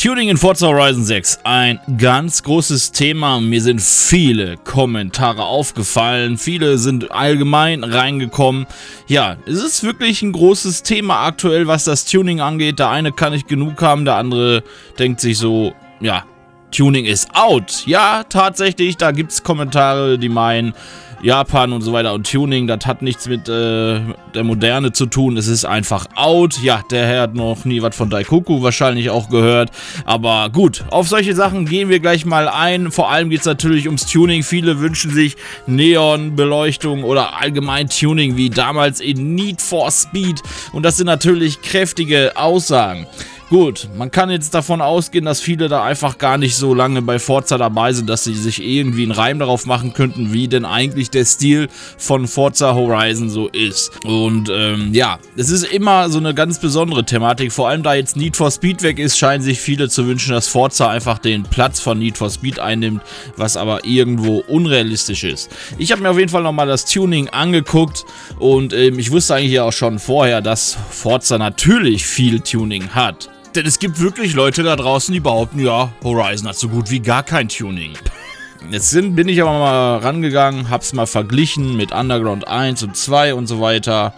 Tuning in Forza Horizon 6, ein ganz großes Thema. Mir sind viele Kommentare aufgefallen, viele sind allgemein reingekommen. Ja, es ist wirklich ein großes Thema aktuell, was das Tuning angeht. Der eine kann nicht genug haben, der andere denkt sich so, ja, Tuning ist out. Ja, tatsächlich, da gibt es Kommentare, die meinen, Japan und so weiter und Tuning, das hat nichts mit der Moderne zu tun, es ist einfach out. Ja, der Herr hat noch nie was von Daikoku wahrscheinlich auch gehört, aber gut, auf solche Sachen gehen wir gleich mal ein. Vor allem geht es natürlich ums Tuning. Viele wünschen sich Neonbeleuchtung oder allgemein Tuning wie damals in Need for Speed und das sind natürlich kräftige Aussagen. Gut, man kann jetzt davon ausgehen, dass viele da einfach gar nicht so lange bei Forza dabei sind, dass sie sich irgendwie einen Reim darauf machen könnten, wie denn eigentlich der Stil von Forza Horizon so ist. Und ja, es ist immer so eine ganz besondere Thematik, vor allem da jetzt Need for Speed weg ist, scheinen sich viele zu wünschen, dass Forza einfach den Platz von Need for Speed einnimmt, was aber irgendwo unrealistisch ist. Ich habe mir auf jeden Fall nochmal das Tuning angeguckt und ich wusste eigentlich ja auch schon vorher, dass Forza natürlich viel Tuning hat. Denn es gibt wirklich Leute da draußen, die behaupten, ja, Horizon hat so gut wie gar kein Tuning. Jetzt bin ich aber mal rangegangen, hab's mal verglichen mit Underground 1 und 2 und so weiter.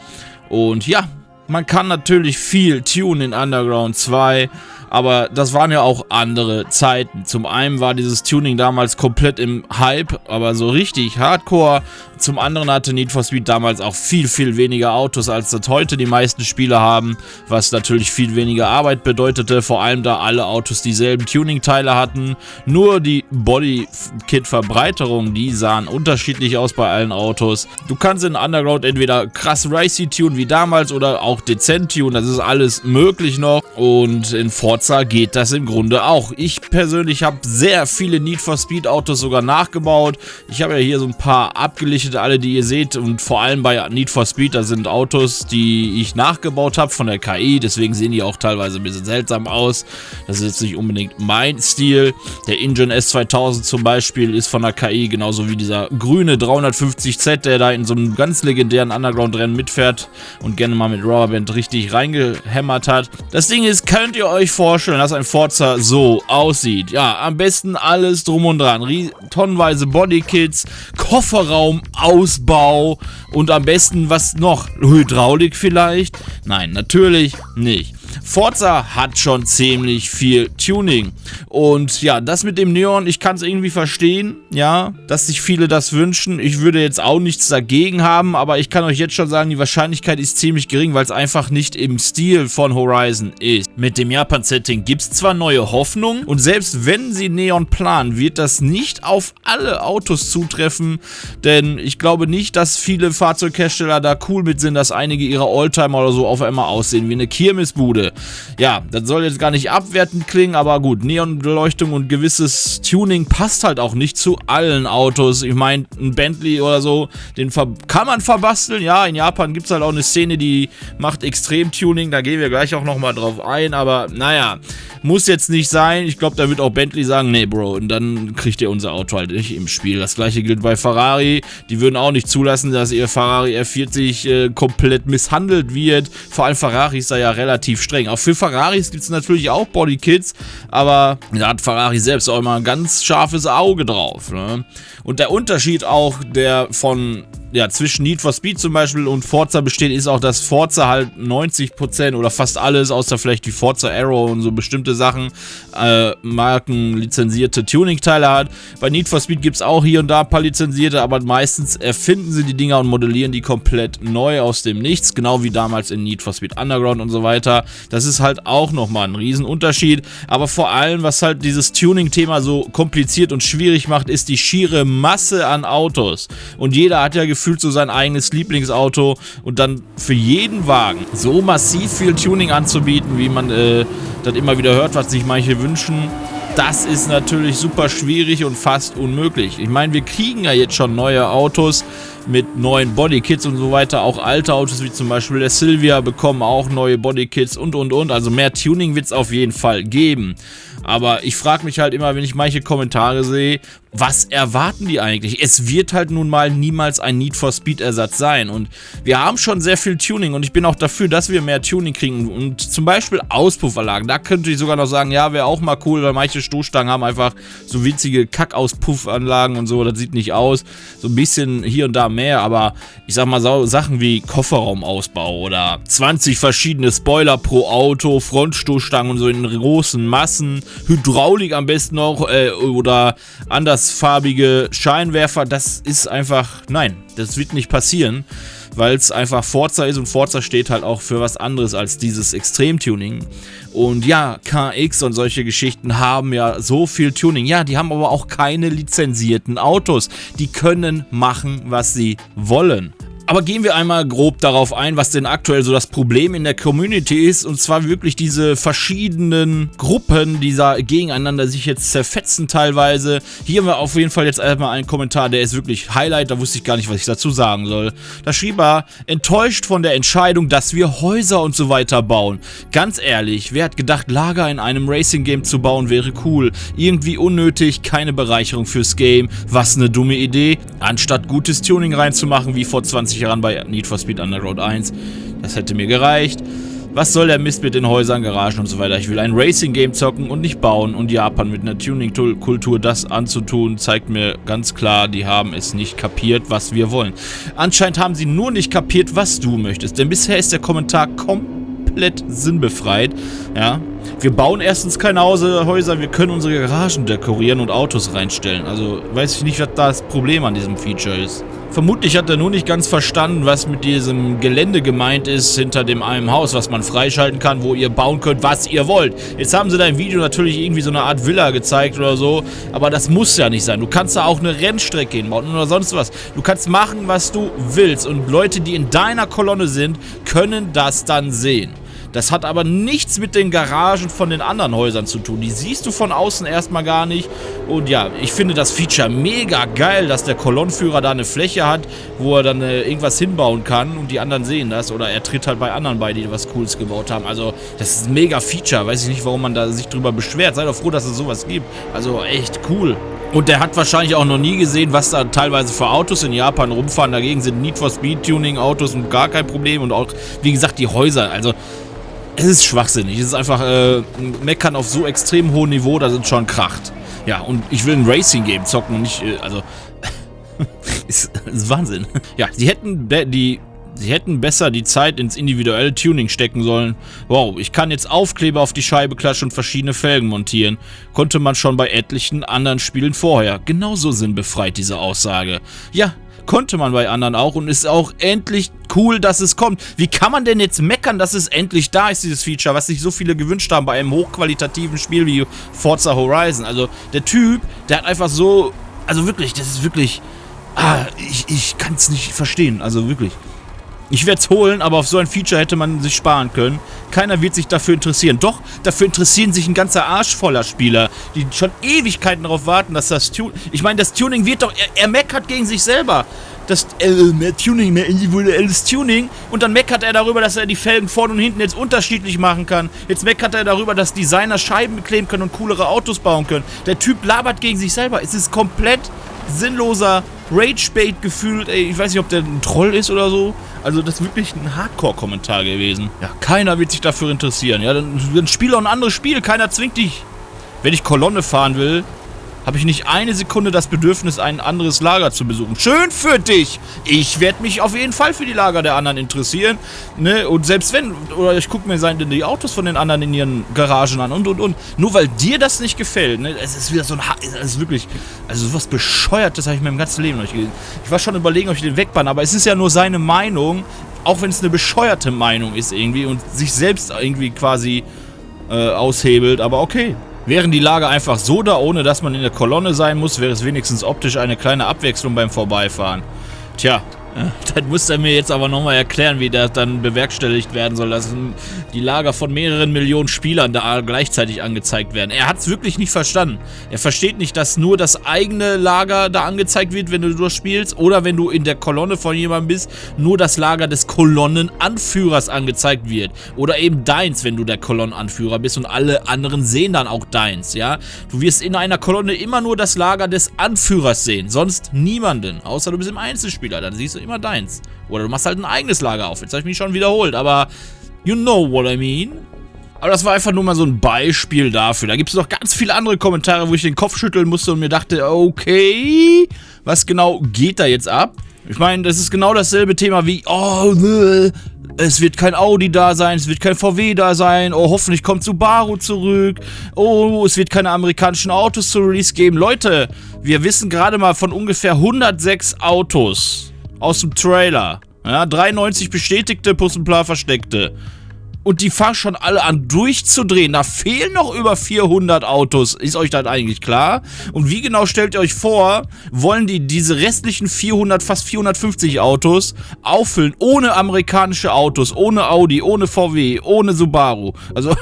Und ja, man kann natürlich viel tunen in Underground 2, aber das waren ja auch andere Zeiten. Zum einen war dieses Tuning damals komplett im Hype, aber so richtig hardcore. Zum anderen hatte Need for Speed damals auch viel, viel weniger Autos, als das heute die meisten Spieler haben, was natürlich viel weniger Arbeit bedeutete, vor allem da alle Autos dieselben Tuning-Teile hatten. Nur die Bodykit-Verbreiterungen, die sahen unterschiedlich aus bei allen Autos. Du kannst in Underground entweder krass racy tunen wie damals oder auch dezent tunen, das ist alles möglich noch. Und in Forza geht das im Grunde auch. Ich persönlich habe sehr viele Need for Speed Autos sogar nachgebaut. Ich habe ja hier so ein paar abgelichtet, alle die ihr seht, und vor allem bei Need for Speed, da sind Autos, die ich nachgebaut habe von der KI, deswegen sehen die auch teilweise ein bisschen seltsam aus. Das ist jetzt nicht unbedingt mein Stil. Der Engine S2000 zum Beispiel ist von der KI, genauso wie dieser grüne 350Z, der da in so einem ganz legendären Underground-Rennen mitfährt und gerne mal mit Rubberband richtig reingehämmert hat. Das Ding ist, könnt ihr euch vorstellen, dass ein Forza so aussieht? Ja, am besten alles drum und dran. Tonnenweise Bodykits, Kofferraumausbau und am besten was noch? Hydraulik vielleicht? Nein, natürlich nicht. Forza hat schon ziemlich viel Tuning und ja, das mit dem Neon, ich kann es irgendwie verstehen, ja, dass sich viele das wünschen. Ich würde jetzt auch nichts dagegen haben, aber ich kann euch jetzt schon sagen, die Wahrscheinlichkeit ist ziemlich gering, weil es einfach nicht im Stil von Horizon ist. Mit dem Japan-Setting gibt es zwar neue Hoffnungen und selbst wenn sie Neon planen, wird das nicht auf alle Autos zutreffen, denn ich glaube nicht, dass viele Fahrzeughersteller da cool mit sind, dass einige ihrer Oldtimer oder so auf einmal aussehen wie eine Kirmesbude. Ja, das soll jetzt gar nicht abwertend klingen, aber gut, Neonbeleuchtung und gewisses Tuning passt halt auch nicht zu allen Autos. Ich meine, ein Bentley oder so, den kann man verbasteln. Ja, in Japan gibt es halt auch eine Szene, die macht Extrem-Tuning, da gehen wir gleich auch nochmal drauf ein, aber naja, muss jetzt nicht sein. Ich glaube, da wird auch Bentley sagen, nee Bro, und dann kriegt ihr unser Auto halt nicht im Spiel. Das gleiche gilt bei Ferrari, die würden auch nicht zulassen, dass ihr Ferrari F40 komplett misshandelt wird. Vor allem Ferrari ist da ja relativ streng. Auch für Ferraris gibt es natürlich auch Bodykits, aber da hat Ferrari selbst auch immer ein ganz scharfes Auge drauf, ne? Und der Unterschied auch, der von zwischen Need for Speed zum Beispiel und Forza besteht, ist auch, dass Forza halt 90% oder fast alles, außer vielleicht die Forza Aero und so bestimmte Sachen, markenlizenzierte Tuning-Teile hat. Bei Need for Speed gibt es auch hier und da ein paar lizenzierte, aber meistens erfinden sie die Dinger und modellieren die komplett neu aus dem Nichts, genau wie damals in Need for Speed Underground und so weiter. Das ist halt auch nochmal ein Riesenunterschied, aber vor allem, was halt dieses Tuning-Thema so kompliziert und schwierig macht, ist die schiere Masse an Autos. Und jeder hat ja gefühlt so sein eigenes Lieblingsauto und dann für jeden Wagen so massiv viel Tuning anzubieten, wie man das immer wieder hört, was sich manche wünschen, das ist natürlich super schwierig und fast unmöglich. Ich meine, wir kriegen ja jetzt schon neue Autos mit neuen Bodykits und so weiter. Auch alte Autos wie zum Beispiel der Silvia bekommen auch neue Bodykits und. Also mehr Tuning wird es auf jeden Fall geben. Aber ich frage mich halt immer, wenn ich manche Kommentare sehe, was erwarten die eigentlich? Es wird halt nun mal niemals ein Need for Speed Ersatz sein und wir haben schon sehr viel Tuning und ich bin auch dafür, dass wir mehr Tuning kriegen und zum Beispiel Auspuffanlagen, da könnte ich sogar noch sagen, ja, wäre auch mal cool, weil manche Stoßstangen haben einfach so winzige Kackausspuffanlagen und so, das sieht nicht aus, so ein bisschen hier und da mehr, aber ich sag mal so Sachen wie Kofferraumausbau oder 20 verschiedene Spoiler pro Auto, Frontstoßstangen und so in großen Massen, Hydraulik am besten noch oder andersfarbige Scheinwerfer, das ist einfach, nein, das wird nicht passieren, weil es einfach Forza ist und Forza steht halt auch für was anderes als dieses Extremtuning. Und ja, KX und solche Geschichten haben ja so viel Tuning, ja, die haben aber auch keine lizenzierten Autos, die können machen, was sie wollen. Aber gehen wir einmal grob darauf ein, was denn aktuell so das Problem in der Community ist, und zwar wirklich diese verschiedenen Gruppen, die da gegeneinander sich jetzt zerfetzen teilweise. Hier haben wir auf jeden Fall jetzt erstmal einen Kommentar, der ist wirklich Highlight, da wusste ich gar nicht, was ich dazu sagen soll. Da schrieb er, enttäuscht von der Entscheidung, dass wir Häuser und so weiter bauen. Ganz ehrlich, wer hat gedacht, Lager in einem Racing-Game zu bauen wäre cool. Irgendwie unnötig, keine Bereicherung fürs Game. Was eine dumme Idee. Anstatt gutes Tuning reinzumachen, wie vor 20 Jahren bei Need for Speed Underground 1. Das hätte mir gereicht. Was soll der Mist mit den Häusern, Garagen und so weiter? Ich will ein Racing-Game zocken und nicht bauen. Und Japan mit einer Tuning-Kultur das anzutun, zeigt mir ganz klar, die haben es nicht kapiert, was wir wollen. Anscheinend haben sie nur nicht kapiert, was du möchtest. Denn bisher ist der Kommentar komplett sinnbefreit. Ja, wir bauen erstens keine Häuser, wir können unsere Garagen dekorieren und Autos reinstellen. Also weiß ich nicht, was da das Problem an diesem Feature ist. Vermutlich hat er nur nicht ganz verstanden, was mit diesem Gelände gemeint ist, hinter dem einen Haus, was man freischalten kann, wo ihr bauen könnt, was ihr wollt. Jetzt haben sie da im Video natürlich irgendwie so eine Art Villa gezeigt oder so, aber das muss ja nicht sein. Du kannst da auch eine Rennstrecke hinbauen oder sonst was. Du kannst machen, was du willst, und Leute, die in deiner Kolonne sind, können das dann sehen. Das hat aber nichts mit den Garagen von den anderen Häusern zu tun. Die siehst du von außen erstmal gar nicht. Und ja, ich finde das Feature mega geil, dass der Kolonnenführer da eine Fläche hat, wo er dann irgendwas hinbauen kann und die anderen sehen das. Oder er tritt halt bei anderen bei, die was Cooles gebaut haben. Also das ist ein mega Feature. Weiß ich nicht, warum man da sich drüber beschwert. Sei doch froh, dass es sowas gibt. Also echt cool. Und der hat wahrscheinlich auch noch nie gesehen, was da teilweise für Autos in Japan rumfahren. Dagegen sind Need for Speed Tuning Autos und gar kein Problem. Und auch, wie gesagt, die Häuser. Also es ist schwachsinnig. Es ist einfach Meckern auf so extrem hohem Niveau, dass es schon kracht. Ja, und ich will ein Racing-Game zocken und nicht, ist Wahnsinn. Ja, sie hätten besser die Zeit ins individuelle Tuning stecken sollen. Wow, ich kann jetzt Aufkleber auf die Scheibe klatschen und verschiedene Felgen montieren. Konnte man schon bei etlichen anderen Spielen vorher. Genauso sinnbefreit diese Aussage. Ja, konnte man bei anderen auch und ist auch endlich cool, dass es kommt. Wie kann man denn jetzt meckern, dass es endlich da ist, dieses Feature, was sich so viele gewünscht haben bei einem hochqualitativen Spiel wie Forza Horizon? Also der Typ, der hat einfach so, also wirklich, das ist wirklich, ich kann es nicht verstehen, also wirklich. Ich werde es holen, aber auf so ein Feature hätte man sich sparen können. Keiner wird sich dafür interessieren. Doch, dafür interessieren sich ein ganzer Arsch voller Spieler, die schon Ewigkeiten darauf warten, dass das Tuning... Ich meine, das Tuning wird doch... Er meckert gegen sich selber. Das mehr Tuning, mehr individuelles Tuning. Und dann meckert er darüber, dass er die Felgen vorne und hinten jetzt unterschiedlich machen kann. Jetzt meckert er darüber, dass Designer Scheiben bekleben können und coolere Autos bauen können. Der Typ labert gegen sich selber. Es ist komplett sinnloser Rage-Bait gefühlt. Ey, ich weiß nicht, ob der ein Troll ist oder so. Also das ist wirklich ein Hardcore-Kommentar gewesen. Ja, keiner wird sich dafür interessieren. Ja, dann spiel doch ein anderes Spiel. Keiner zwingt dich. Wenn ich Kolonne fahren will, habe ich nicht eine Sekunde das Bedürfnis, ein anderes Lager zu besuchen. Schön für dich! Ich werde mich auf jeden Fall für die Lager der anderen interessieren. Ne? Und selbst wenn, oder ich gucke mir die Autos von den anderen in ihren Garagen an und. Nur weil dir das nicht gefällt, ne? Es ist wieder so ein, es ist wirklich, also sowas Bescheuertes habe ich mir im ganzen Leben noch nicht gelesen. Ich war schon überlegen, ob ich den wegbanne, aber es ist ja nur seine Meinung, auch wenn es eine bescheuerte Meinung ist irgendwie und sich selbst irgendwie quasi aushebelt, aber okay. Wären die Lager einfach so da, ohne dass man in der Kolonne sein muss, wäre es wenigstens optisch eine kleine Abwechslung beim Vorbeifahren. Tja, Das muss er mir jetzt aber nochmal erklären, wie das dann bewerkstelligt werden soll, dass die Lager von mehreren Millionen Spielern da gleichzeitig angezeigt werden. Er hat es wirklich nicht verstanden. Er versteht nicht, dass nur das eigene Lager da angezeigt wird, wenn du durchspielst, oder wenn du in der Kolonne von jemandem bist, nur das Lager des Kolonnenanführers angezeigt wird. Oder eben deins, wenn du der Kolonnenanführer bist und alle anderen sehen dann auch deins, ja. Du wirst in einer Kolonne immer nur das Lager des Anführers sehen, sonst niemanden, außer du bist im Einzelspieler, dann siehst du immer deins. Oder du machst halt ein eigenes Lager auf. Jetzt habe ich mich schon wiederholt, aber you know what I mean. Aber das war einfach nur mal so ein Beispiel dafür. Da gibt es noch ganz viele andere Kommentare, wo ich den Kopf schütteln musste und mir dachte, okay, was genau geht da jetzt ab? Ich meine, das ist genau dasselbe Thema wie, oh, es wird kein Audi da sein, es wird kein VW da sein, oh, hoffentlich kommt Subaru zurück, oh, es wird keine amerikanischen Autos zu Release geben. Leute, wir wissen gerade mal von ungefähr 106 Autos aus dem Trailer. Ja, 93 bestätigte, plus ein paar versteckte. Und die fangen schon alle an durchzudrehen. Da fehlen noch über 400 Autos. Ist euch das eigentlich klar? Und wie genau stellt ihr euch vor, wollen die diese restlichen 400, fast 450 Autos auffüllen ohne amerikanische Autos, ohne Audi, ohne VW, ohne Subaru? Also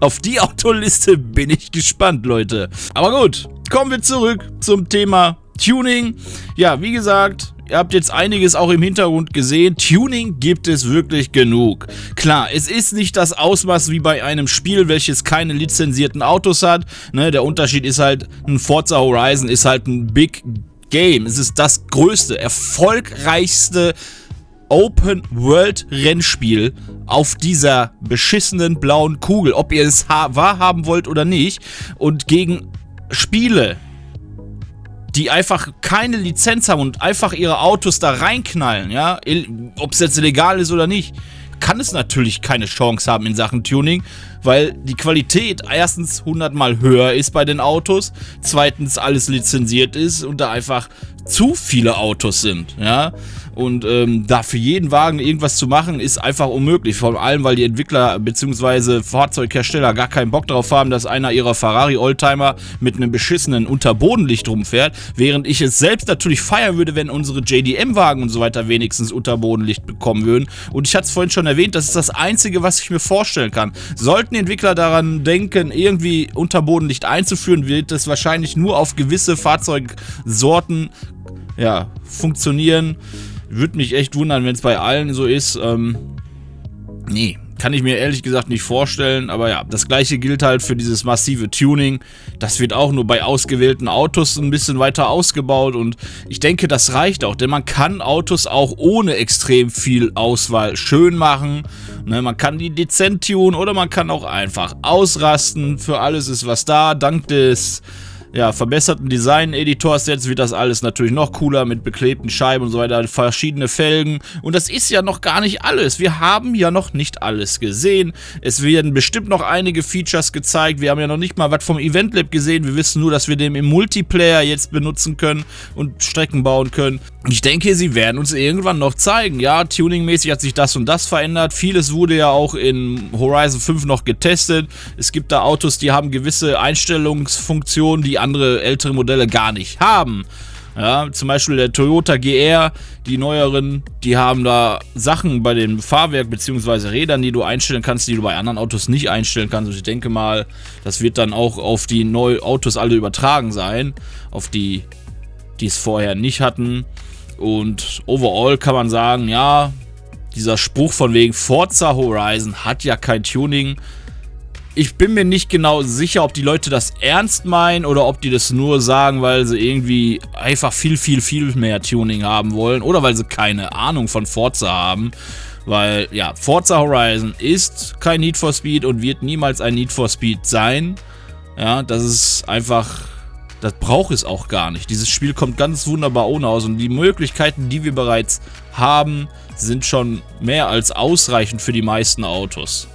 auf die Autoliste bin ich gespannt, Leute. Aber gut, kommen wir zurück zum Thema Tuning. Ja, wie gesagt, ihr habt jetzt einiges auch im Hintergrund gesehen. Tuning gibt es wirklich genug. Klar, es ist nicht das Ausmaß wie bei einem Spiel, welches keine lizenzierten Autos hat. Ne, der Unterschied ist halt, ein Forza Horizon ist halt ein Big Game. Es ist das größte, erfolgreichste Open-World-Rennspiel auf dieser beschissenen blauen Kugel. Ob ihr es wahrhaben wollt oder nicht. Und gegen Spiele, die einfach keine Lizenz haben und einfach ihre Autos da reinknallen, ja, ob es jetzt legal ist oder nicht, kann es natürlich keine Chance haben in Sachen Tuning, weil die Qualität erstens 100-mal höher ist bei den Autos, zweitens alles lizenziert ist und da einfach zu viele Autos sind, ja. Und da für jeden Wagen irgendwas zu machen, ist einfach unmöglich. Vor allem, weil die Entwickler bzw. Fahrzeughersteller gar keinen Bock drauf haben, dass einer ihrer Ferrari-Oldtimer mit einem beschissenen Unterbodenlicht rumfährt. Während ich es selbst natürlich feiern würde, wenn unsere JDM-Wagen und so weiter wenigstens Unterbodenlicht bekommen würden. Und ich hatte es vorhin schon erwähnt, das ist das Einzige, was ich mir vorstellen kann. Sollten die Entwickler daran denken, irgendwie Unterbodenlicht einzuführen, wird es wahrscheinlich nur auf gewisse Fahrzeugsorten, ja, funktionieren. Würde mich echt wundern, wenn es bei allen so ist. Nee, kann ich mir ehrlich gesagt nicht vorstellen. Aber ja, das gleiche gilt halt für dieses massive Tuning. Das wird auch nur bei ausgewählten Autos ein bisschen weiter ausgebaut. Und ich denke, das reicht auch. Denn man kann Autos auch ohne extrem viel Auswahl schön machen. Ne, man kann die dezent tunen oder man kann auch einfach ausrasten. Für alles ist was da. Dank des verbesserten Design-Editors jetzt wird das alles natürlich noch cooler mit beklebten Scheiben und so weiter, verschiedene Felgen. Und das ist ja noch gar nicht alles. Wir haben ja noch nicht alles gesehen. Es werden bestimmt noch einige Features gezeigt. Wir haben ja noch nicht mal was vom Event Lab gesehen. Wir wissen nur, dass wir den im Multiplayer jetzt benutzen können und Strecken bauen können. Ich denke, sie werden uns irgendwann noch zeigen. Ja, tuningmäßig hat sich das und das verändert. Vieles wurde ja auch in Horizon 5 noch getestet. Es gibt da Autos, die haben gewisse Einstellungsfunktionen, die andere ältere Modelle gar nicht haben. Ja, zum Beispiel der Toyota GR, die neueren, die haben da Sachen bei dem Fahrwerk bzw. Rädern, die du einstellen kannst, die du bei anderen Autos nicht einstellen kannst. Und ich denke mal, das wird dann auch auf die neuen Autos alle übertragen sein, auf die es vorher nicht hatten. Und overall kann man sagen, ja, dieser Spruch von wegen Forza Horizon hat ja kein Tuning. Ich bin mir nicht genau sicher, ob die Leute das ernst meinen oder ob die das nur sagen, weil sie irgendwie einfach viel mehr Tuning haben wollen oder weil sie keine Ahnung von Forza haben. Weil, ja, Forza Horizon ist kein Need for Speed und wird niemals ein Need for Speed sein. Ja, das ist einfach, das braucht es auch gar nicht. Dieses Spiel kommt ganz wunderbar ohne aus und die Möglichkeiten, die wir bereits haben, sind schon mehr als ausreichend für die meisten Autos.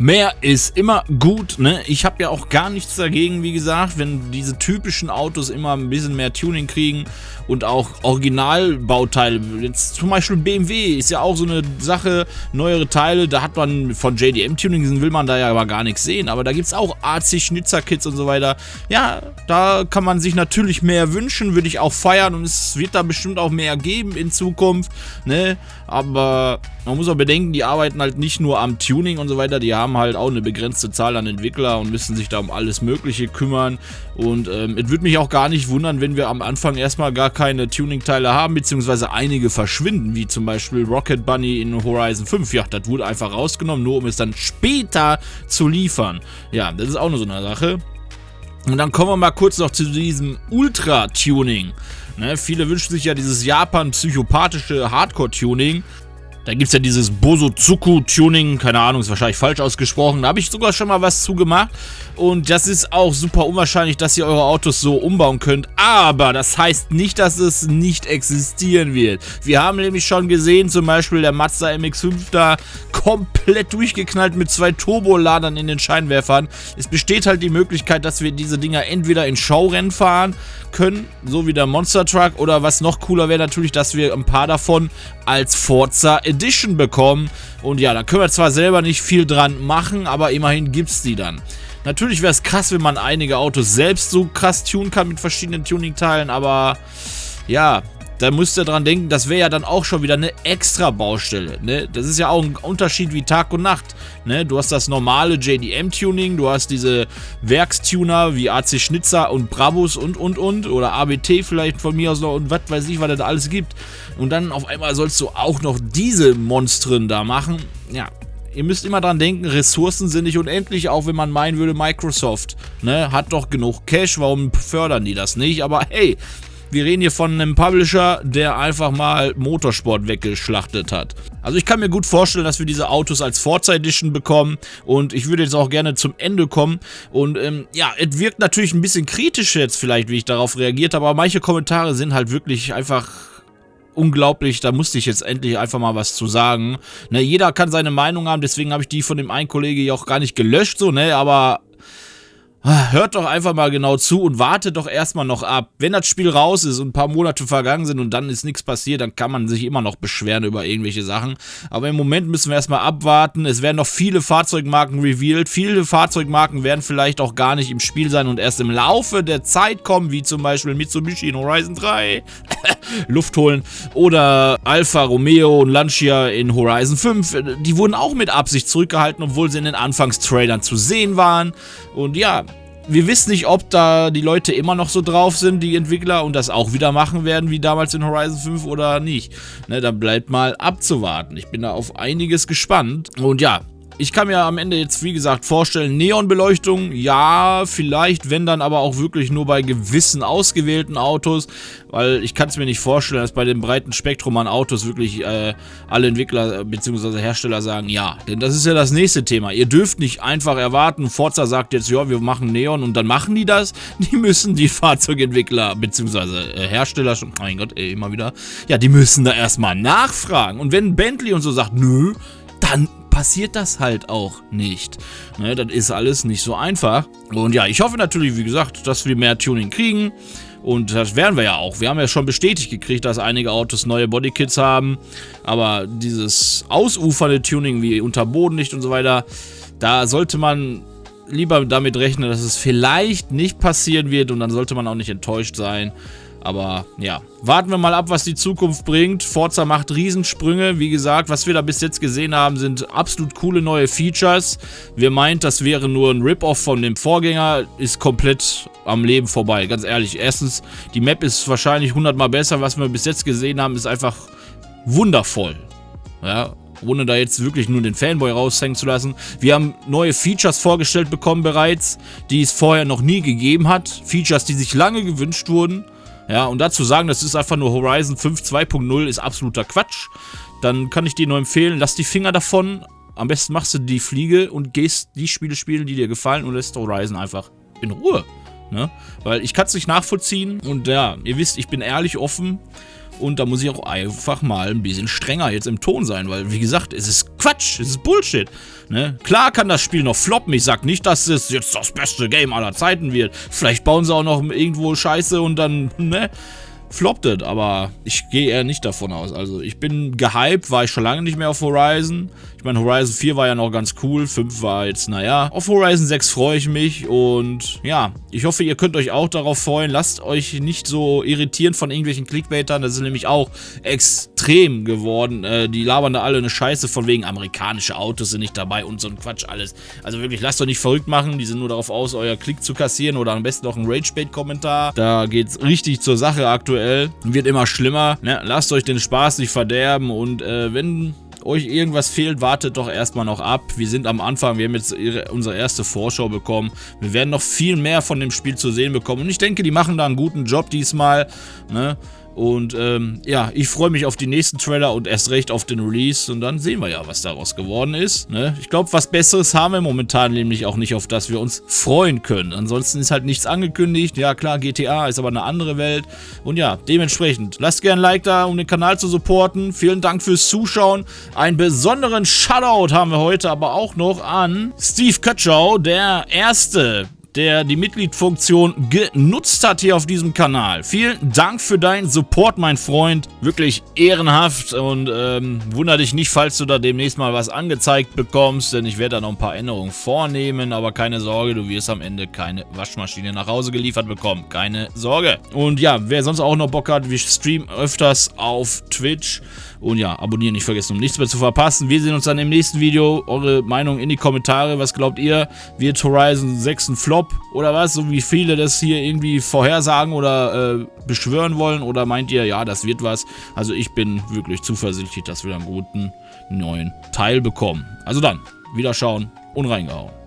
Mehr ist immer gut, ne? Ich habe ja auch gar nichts dagegen, wie gesagt, wenn diese typischen Autos immer ein bisschen mehr Tuning kriegen und auch Originalbauteile. Jetzt zum Beispiel BMW ist ja auch so eine Sache, neuere Teile, da hat man von JDM-Tuning, will man da ja aber gar nichts sehen, aber da gibt es auch AC-Schnitzer-Kits und so weiter. Ja, da kann man sich natürlich mehr wünschen, würde ich auch feiern und es wird da bestimmt auch mehr geben in Zukunft, ne? Aber man muss auch bedenken, die arbeiten halt nicht nur am Tuning und so weiter, die haben halt auch eine begrenzte Zahl an Entwickler und müssen sich da um alles Mögliche kümmern. Und es würde mich auch gar nicht wundern, wenn wir am Anfang erstmal gar keine Tuning-Teile haben, beziehungsweise einige verschwinden, wie zum Beispiel Rocket Bunny in Horizon 5. Ja, das wurde einfach rausgenommen, nur um es dann später zu liefern. Ja, das ist auch nur so eine Sache. Und dann kommen wir mal kurz noch zu diesem Ultra-Tuning. Ne, viele wünschen sich ja dieses Japan-psychopathische Hardcore-Tuning. Da gibt es ja dieses Bosozoku-Tuning, keine Ahnung, ist wahrscheinlich falsch ausgesprochen. Da habe ich sogar schon mal was zu gemacht. Und das ist auch super unwahrscheinlich, dass ihr eure Autos so umbauen könnt. Aber das heißt nicht, dass es nicht existieren wird. Wir haben nämlich schon gesehen, zum Beispiel der Mazda MX-5 da komplett durchgeknallt mit 2 Turboladern in den Scheinwerfern. Es besteht halt die Möglichkeit, dass wir diese Dinger entweder in Showrennen fahren können, so wie der Monster Truck, oder was noch cooler wäre natürlich, dass wir ein paar davon als Forza Edition bekommen. Und ja, da können wir zwar selber nicht viel dran machen, aber immerhin gibt es die dann. Natürlich wäre es krass, wenn man einige Autos selbst so krass tunen kann mit verschiedenen Tuning-Teilen, aber ja, da müsst ihr dran denken, das wäre ja dann auch schon wieder eine extra Baustelle, ne? Das ist ja auch ein Unterschied wie Tag und Nacht, ne? Du hast das normale JDM-Tuning, du hast diese Werkstuner wie AC Schnitzer und Brabus und, oder ABT vielleicht von mir aus noch und was weiß ich, was da alles gibt. Und dann auf einmal sollst du auch noch diese Monstren da machen, ja. Ihr müsst immer dran denken, Ressourcen sind nicht unendlich, auch wenn man meinen würde, Microsoft, ne, hat doch genug Cash, warum fördern die das nicht? Aber hey, wir reden hier von einem Publisher, der einfach mal Motorsport weggeschlachtet hat. Also ich kann mir gut vorstellen, dass wir diese Autos als Forza Edition bekommen und ich würde jetzt auch gerne zum Ende kommen und ja, es wirkt natürlich ein bisschen kritisch jetzt vielleicht, wie ich darauf reagiert habe, aber manche Kommentare sind halt wirklich einfach unglaublich, da musste ich jetzt endlich einfach mal was zu sagen. Ne, jeder kann seine Meinung haben, deswegen habe ich die von dem einen Kollege ja auch gar nicht gelöscht, so, ne, aber hört doch einfach mal genau zu und wartet doch erstmal noch ab. Wenn das Spiel raus ist und ein paar Monate vergangen sind und dann ist nichts passiert, dann kann man sich immer noch beschweren über irgendwelche Sachen. Aber im Moment müssen wir erstmal abwarten. Es werden noch viele Fahrzeugmarken revealed. Viele Fahrzeugmarken werden vielleicht auch gar nicht im Spiel sein und erst im Laufe der Zeit kommen, wie zum Beispiel Mitsubishi in Horizon 3. Luft holen. Oder Alfa Romeo und Lancia in Horizon 5. Die wurden auch mit Absicht zurückgehalten, obwohl sie in den Anfangstrailern zu sehen waren. Und ja, wir wissen nicht, ob da die Leute immer noch so drauf sind, die Entwickler, und das auch wieder machen werden, wie damals in Horizon 5 oder nicht. Ne, da bleibt mal abzuwarten. Ich bin da auf einiges gespannt. Und ja, ich kann mir am Ende jetzt, wie gesagt, vorstellen, Neonbeleuchtung, ja, vielleicht, wenn dann aber auch wirklich nur bei gewissen ausgewählten Autos, weil ich kann es mir nicht vorstellen, dass bei dem breiten Spektrum an Autos wirklich alle Entwickler bzw. Hersteller sagen, ja, denn das ist ja das nächste Thema. Ihr dürft nicht einfach erwarten, Forza sagt jetzt, ja, wir machen Neon und dann machen die das. Die müssen die Fahrzeugentwickler bzw. Hersteller schon, mein Gott, immer wieder, ja, die müssen da erstmal nachfragen. Und wenn Bentley und so sagt, nö, dann passiert das halt auch nicht. Ne, das ist alles nicht so einfach. Und ja, ich hoffe natürlich, wie gesagt, dass wir mehr Tuning kriegen. Und das werden wir ja auch. Wir haben ja schon bestätigt gekriegt, dass einige Autos neue Bodykits haben. Aber dieses ausufernde Tuning wie Unterbodenlicht und so weiter, da sollte man lieber damit rechnen, dass es vielleicht nicht passieren wird. Und dann sollte man auch nicht enttäuscht sein. Aber ja, warten wir mal ab, was die Zukunft bringt. Forza macht Riesensprünge. Wie gesagt, was wir da bis jetzt gesehen haben, sind absolut coole neue Features. Wer meint, das wäre nur ein Rip-Off von dem Vorgänger, ist komplett am Leben vorbei. Ganz ehrlich, erstens, die Map ist wahrscheinlich 100-mal besser. Was wir bis jetzt gesehen haben, ist einfach wundervoll. Ja, ohne da jetzt wirklich nur den Fanboy raushängen zu lassen. Wir haben neue Features vorgestellt bekommen bereits, die es vorher noch nie gegeben hat. Features, die sich lange gewünscht wurden. Ja, und dazu sagen, das ist einfach nur Horizon 5 2.0, ist absoluter Quatsch. Dann kann ich dir nur empfehlen, lass die Finger davon. Am besten machst du die Fliege und gehst die Spiele spielen, die dir gefallen und lässt Horizon einfach in Ruhe. ne? Weil ich kann es nicht nachvollziehen und ja, ihr wisst, ich bin ehrlich offen. Und da muss ich auch einfach mal ein bisschen strenger jetzt im Ton sein, weil, wie gesagt, es ist Quatsch, es ist Bullshit. Ne? Klar kann das Spiel noch floppen, ich sag nicht, dass es jetzt das beste Game aller Zeiten wird. Vielleicht bauen sie auch noch irgendwo Scheiße und dann, ne, floppt es, aber ich gehe eher nicht davon aus. Also ich bin gehypt, war ich schon lange nicht mehr auf Horizon. Ich meine, Horizon 4 war ja noch ganz cool, 5 war jetzt, naja. Auf Horizon 6 freue ich mich und ja, ich hoffe, ihr könnt euch auch darauf freuen. Lasst euch nicht so irritieren von irgendwelchen Clickbaitern, das ist nämlich auch extrem geworden. Die labern da alle eine Scheiße von wegen amerikanische Autos sind nicht dabei und so ein Quatsch alles. Also wirklich, lasst euch nicht verrückt machen, die sind nur darauf aus, euer Klick zu kassieren oder am besten noch einen Ragebait-Kommentar. Da geht's richtig zur Sache aktuell. Wird immer schlimmer. Ne? Lasst euch den Spaß nicht verderben und wenn euch irgendwas fehlt, wartet doch erstmal noch ab. Wir sind am Anfang, wir haben jetzt unsere erste Vorschau bekommen. Wir werden noch viel mehr von dem Spiel zu sehen bekommen und ich denke, die machen da einen guten Job diesmal, ne? Und ja, ich freue mich auf die nächsten Trailer und erst recht auf den Release und dann sehen wir ja, was daraus geworden ist. Ne? Ich glaube, was Besseres haben wir momentan nämlich auch nicht, auf das wir uns freuen können. Ansonsten ist halt nichts angekündigt. Ja klar, GTA ist aber eine andere Welt. Und ja, dementsprechend, lasst gerne ein Like da, um den Kanal zu supporten. Vielen Dank fürs Zuschauen. Einen besonderen Shoutout haben wir heute aber auch noch an Steve Kötschau, der Erste, der die Mitgliedfunktion genutzt hat hier auf diesem Kanal. Vielen Dank für deinen Support, mein Freund. Wirklich ehrenhaft und wundere dich nicht, falls du da demnächst mal was angezeigt bekommst, denn ich werde da noch ein paar Änderungen vornehmen, aber keine Sorge, du wirst am Ende keine Waschmaschine nach Hause geliefert bekommen. Keine Sorge. Und ja, wer sonst auch noch Bock hat, wir streamen öfters auf Twitch. Und ja, abonnieren nicht vergessen, um nichts mehr zu verpassen. Wir sehen uns dann im nächsten Video. Eure Meinung in die Kommentare. Was glaubt ihr? Wird Horizon 6 ein Flop oder was? So wie viele das hier irgendwie vorhersagen oder beschwören wollen? Oder meint ihr, ja, das wird was? Also ich bin wirklich zuversichtlich, dass wir einen guten neuen Teil bekommen. Also dann, wieder schauen und reingehauen.